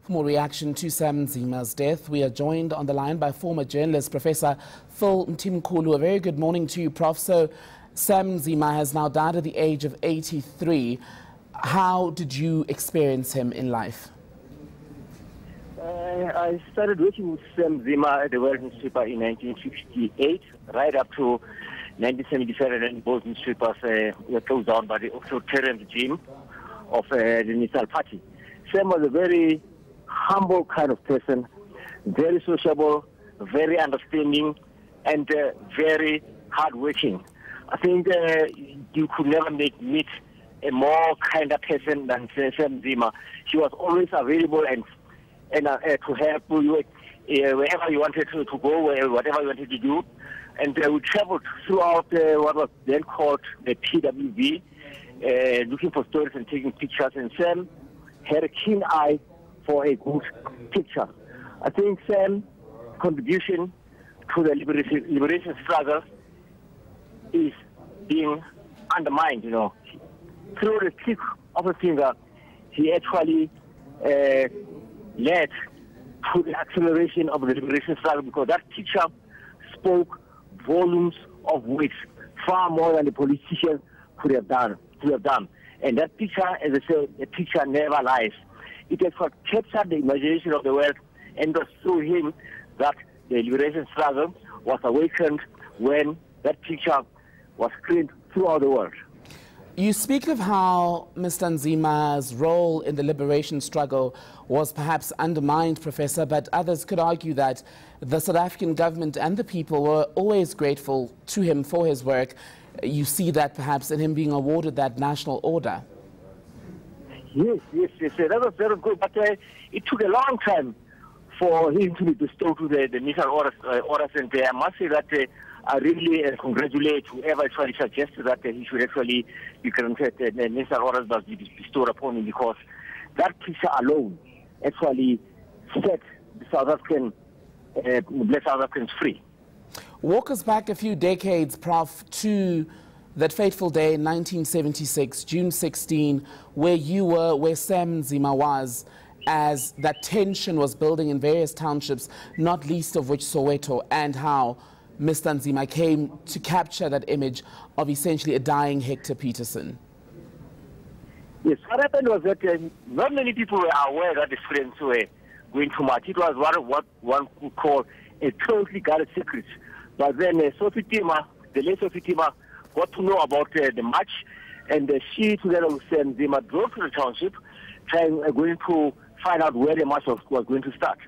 For more reaction to Sam Nzima's death, we are joined on the line by former journalist Professor Phil Mthimkhulu. A very good morning to you, Prof. So, Sam Nzima has now died at the age of 83. How did you experience him in life? I started working with Sam Nzima at the World newspaper in 1968, right up to 1977, and both newspapers were closed down by the authoritarian regime of the National Party. Sam was a very humble kind of person, very sociable, very understanding, and very hardworking. I think you could never meet a more kinder person than Sam Nzima. He was always available and to help you wherever you wanted to go, whatever you wanted to do. And we traveled throughout what was then called the PWV, looking for stories and taking pictures. And Sam had a keen eye for a good picture. I think Sam's contribution to the liberation struggle is being undermined, you know. Through the click of a finger, he actually led to the acceleration of the liberation struggle, because that picture spoke volumes of words, far more than the politicians could have done. And that picture, as I said, a picture never lies. It has captured the imagination of the world, and was through him that the liberation struggle was awakened when that picture was screened throughout the world. You speak of how Mr. Nzima's role in the liberation struggle was perhaps undermined, Professor, but others could argue that the South African government and the people were always grateful to him for his work. You see that perhaps in him being awarded that national order. Yes, that was very good, but it took a long time for him to be bestowed to the national orders, and I must say that I really congratulate whoever actually suggested that he should actually be granted the national orders must be bestowed upon him, because that picture alone actually set the South African, black South Africans free. Walk us back a few decades, Prof, to that fateful day in 1976, June 16, where you were, where Sam Nzima was, as that tension was building in various townships, not least of which Soweto, and how Mr. Nzima came to capture that image of essentially a dying Hector Peterson. Yes, what happened was that not many people were aware that the students were going to march. It was what one could call a closely guarded secret. But then Sophie Tima, the late Sophie Tima, got to know about the march, and she, together with Sam Nzima, drove to the township, going to find out where the march was going to start.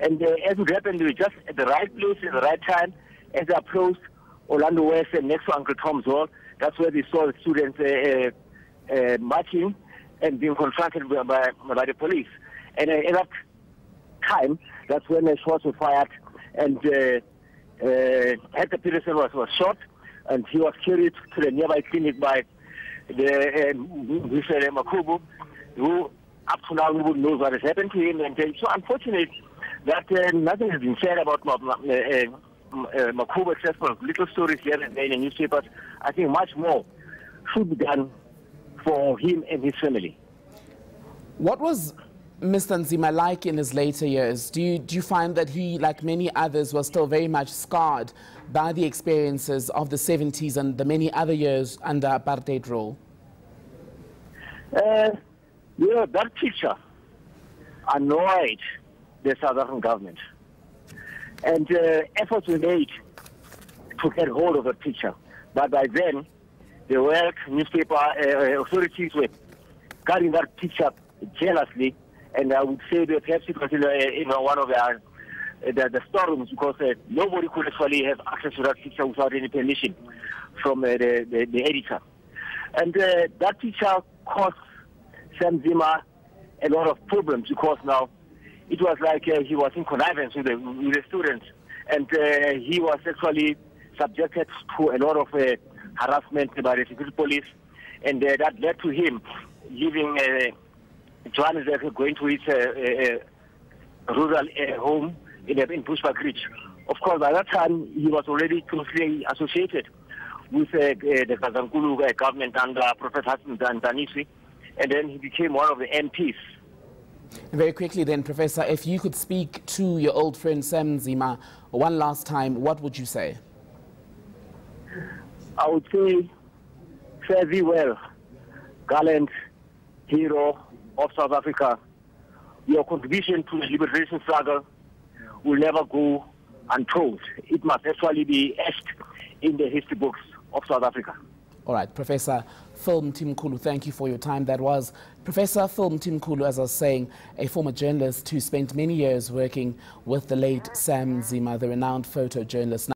And as it happened, they were just at the right place at the right time. As they approached Orlando West and next to Uncle Tom's Hall, that's where they saw the students marching and being confronted by the police. And at that time, that's when the shots were fired, and Hector Peterson was shot, and he was carried to the nearby clinic by the Makubu, who up to now nobody knows what has happened to him. And so unfortunate that nothing has been said about Makubu, except for little stories here and there in the newspapers. I think much more should be done for him and his family. What was Mr. Nzima like in his later years? Do you find that he, like many others, was still very much scarred by the experiences of the 70s and the many other years under apartheid rule? That picture annoyed the South African government. And efforts were made to get hold of the picture. But by then, the world newspaper authorities were guarding that picture jealously. And I would say that perhaps it was in one of the storerooms, because nobody could actually have access to that picture without any permission from the editor. And that picture caused Sam Nzima a lot of problems, because now it was like he was in connivance with the students, and he was actually subjected to a lot of harassment by the security police, and that led to him leaving Johannesburg, going to his rural home in Bushbuck Ridge. Of course, by that time, he was already closely associated with the Gazankulu government under Professor Hassan Zanisi, and then he became one of the MPs And very quickly then, Professor, if you could speak to your old friend Sam Nzima one last time, what would you say? I would say, fare thee well, gallant hero of South Africa. Your contribution to the liberation struggle will never go untold. It must actually be etched in the history books of South Africa. All right, Professor Phil Mthimkhulu, thank you for your time. That was Professor Phil Mthimkhulu, as I was saying, a former journalist who spent many years working with the late Sam Nzima, the renowned photojournalist.